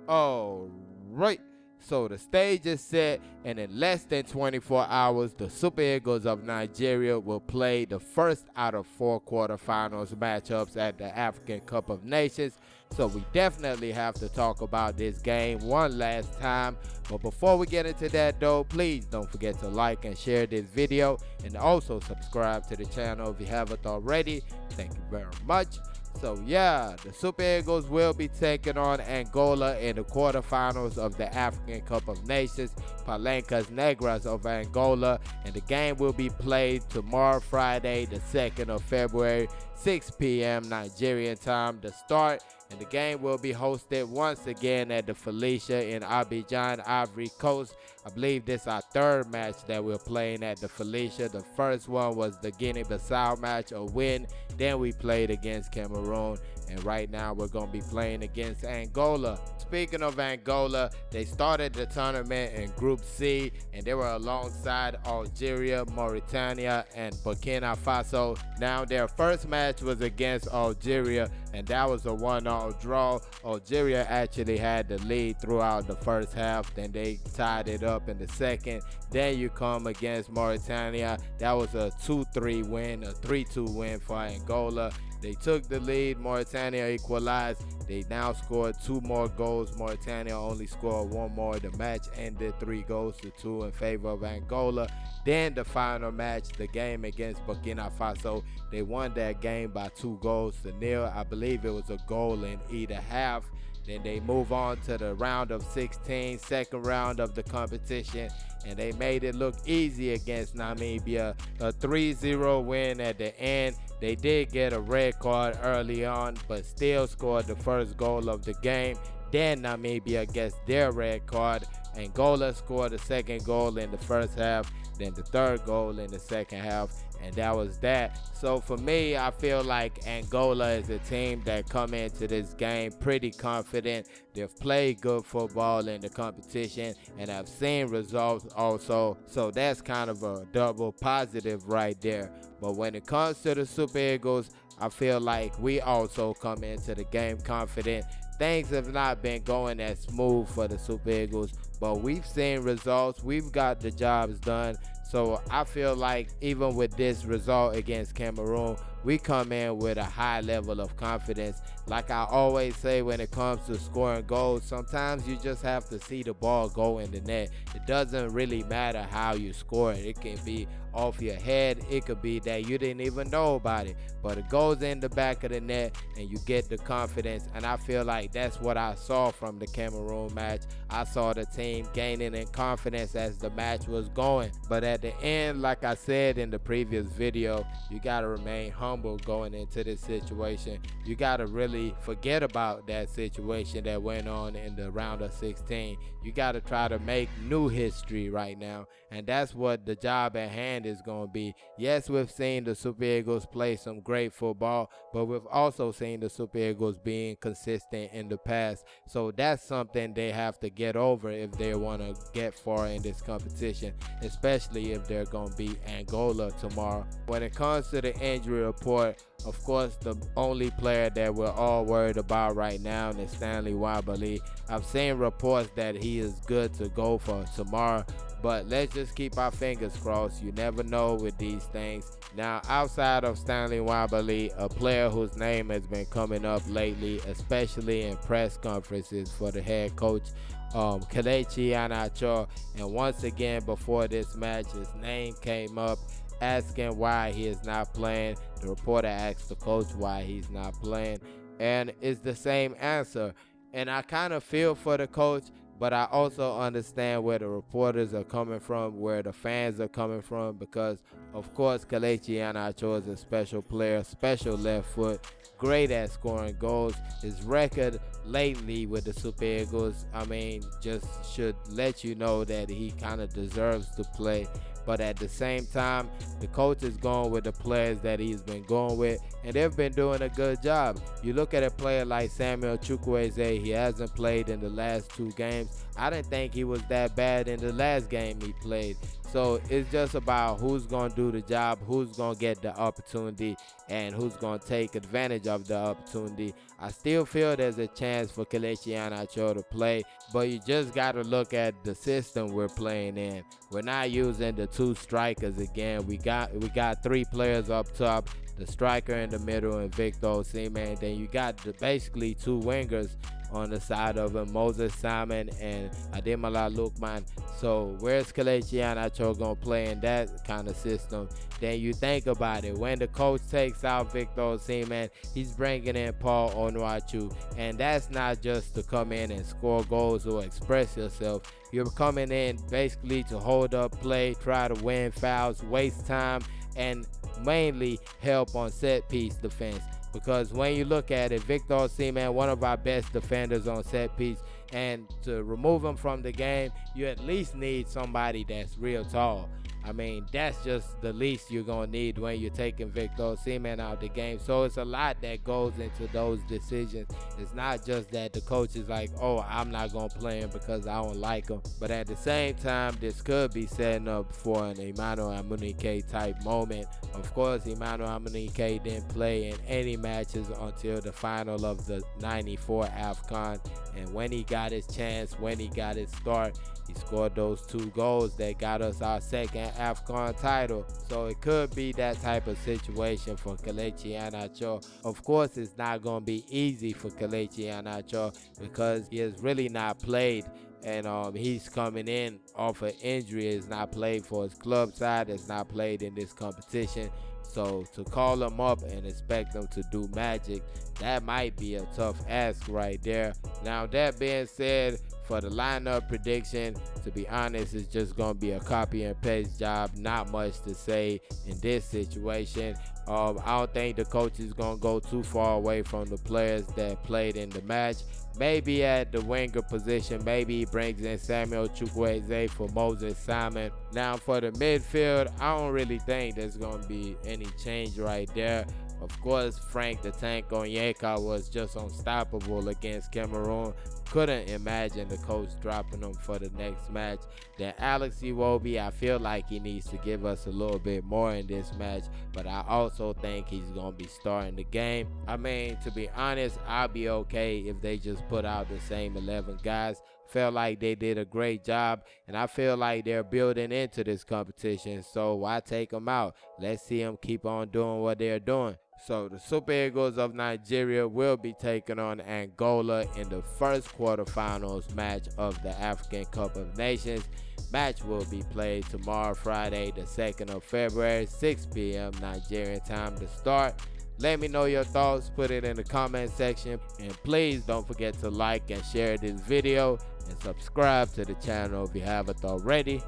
All right. So the stage is set, and in less than 24 hours, the Super Eagles of Nigeria will play the first out of 4 quarterfinals matchups at the African Cup of Nations. So we definitely have to talk about this game one last time. But before we get into that though, please don't forget to like and share this video, and also subscribe to the channel if you haven't already. Thank you very much. So yeah, the Super Eagles will be taking on Angola in the quarterfinals of the African Cup of Nations, Palencas Negras of Angola, and the game will be played tomorrow, Friday, the 2nd of February, 6 p.m. Nigerian time to start. And the game will be hosted once again at the Felicia in Abidjan, Ivory Coast. I believe this is our 3rd match that we're playing at the Felicia. The first one was the Guinea-Bissau match, a win. Then we played against Cameroon, and right now we're going to be playing against Angola. Speaking of Angola, they started the tournament in Group C, and they were alongside Algeria, Mauritania, and Burkina Faso. Now their first match was against Algeria, and that was a 1-1 draw. Algeria actually had the lead throughout the first half, then they tied it up in the second. Then you come against Mauritania. That was a 2-3 win, a 3-2 win for Angola. They took the lead, Mauritania equalized. They now scored 2 more goals. Mauritania only scored 1 more. The match ended 3-2 in favor of Angola. Then the final match, the game against Burkina Faso, they won that game by 2-0. I believe it was a goal in either half. Then they move on to the round of 16, second round of the competition, and they made it look easy against Namibia. A 3-0 win at the end. They did get a red card early on, but still scored the first goal of the game. Then Namibia gets their red card. Angola scored the second goal in the first half, then the third goal in the second half, and that was that. So for me, I feel like Angola is a team that come into this game pretty confident. They've played good football in the competition, and I've seen results also. So that's kind of a double positive right there. But when it comes to the Super Eagles, I feel like we also come into the game confident. Things have not been going as smooth for the Super Eagles, but we've seen results. We've got the jobs done. So I feel like even with this result against Cameroon, we come in with a high level of confidence. Like I always say, when it comes to scoring goals, sometimes you just have to see the ball go in the net. It doesn't really matter how you score it. It can be off your head. It could be that you didn't even know about it, but it goes in the back of the net and you get the confidence. And I feel like that's what I saw from the Cameroon match. I saw the team gaining in confidence as the match was going. But at the end, like I said in the previous video, you got to remain humble going into this situation. You got to really forget about that situation that went on in the round of 16. You got to try to make new history right now, and that's what the job at hand is going to be. Yes, we've seen the Super Eagles play some great football, but we've also seen the Super Eagles being consistent in the past. So that's something they have to get over if they want to get far in this competition, especially if they're going to beat Angola tomorrow. When it comes to the injury report, of course, the only player that we're all worried about right now is Stanley Nwabali. I've seen reports that he is good to go for tomorrow, but let's just keep our fingers crossed. You never know with these things. Now, outside of Stanley Nwabali, a player whose name has been coming up lately, especially in press conferences for the head coach, Kelechi Iheanacho, and once again before this match, his name came up asking why he is not playing. The reporter asked the coach why he's not playing, and it's the same answer. And I kind of feel for the coach, but I also understand where the reporters are coming from, where the fans are coming from, because of course Kelechi Iheanacho is a special player, special left foot, great at scoring goals. His record lately with the Super Eagles, I mean, just should let you know that he kind of deserves to play. But at the same time, the coach is going with the players that he's been going with, and they've been doing a good job. You look at a player like Samuel Chukwueze, he hasn't played in the last 2 games. I didn't think he was that bad in the last game he played. So it's just about who's going to do the job, who's going to get the opportunity, and who's going to take advantage of the opportunity. I still feel there's a chance for Kelechi Iheanacho to play, but you just got to look at the system we're playing in. We're not using the two strikers again. We got three players up top, the striker in the middle and Victor Osimhen. Then you got basically two wingers on the side of him, Moses Simon and Ademola Lookman. So where's Kelechi Iheanacho going to play in that kind of system? Then you think about it. When the coach takes out Victor Osimhen, he's bringing in Paul Onuachu. And that's not just to come in and score goals or express yourself. You're coming in basically to hold up play, try to win fouls, waste time, and mainly help on set piece defense. Because when you look at it, Victor Osimhen, one of our best defenders on set piece, and to remove him from the game, you at least need somebody that's real tall. I mean, that's just the least you're going to need when you're taking Victor Osimhen out of the game. So it's a lot that goes into those decisions. It's not just that the coach is like, oh, I'm not going to play him because I don't like him. But at the same time, this could be setting up for an Emmanuel Amunike type moment. Of course, Emmanuel Amunike didn't play in any matches until the final of the 94 AFCON. And when he got his chance, when he got his start, he scored those 2 goals that got us our second AFCON title. So it could be that type of situation for Kelechi Iheanacho. Of course, it's not going to be easy for Kelechi Iheanacho because he has really not played. And he's coming in off an injury. He's not played for his club side. He's not played in this competition. So to call him up and expect him to do magic, that might be a tough ask right there. Now, that being said, for the lineup prediction, to be honest, it's just going to be a copy and paste job. Not much to say in this situation. I don't think the coach is going to go too far away from the players that played in the match. Maybe at the winger position, maybe he brings in Samuel Chukwueze for Moses Simon. Now for the midfield, I don't really think there's going to be any change right there. Of course, Frank the Tank Onyeka was just unstoppable against Cameroon. Couldn't imagine the coach dropping him for the next match. Then Alex Iwobi, I feel like he needs to give us a little bit more in this match, but I also think he's going to be starting the game. I mean, to be honest, I'll be okay if they just put out the same 11 guys. Felt like they did a great job, and I feel like they're building into this competition, so why take them out? Let's see them keep on doing what they're doing. So the Super Eagles of Nigeria will be taking on Angola in the first quarterfinals match of the African Cup of Nations. Match will be played tomorrow, Friday, the 2nd of February, 6 p.m. Nigerian time to start. Let me know your thoughts, put it in the comment section, and please don't forget to like and share this video and subscribe to the channel if you haven't already.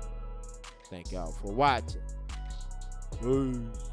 Thank y'all for watching. Peace.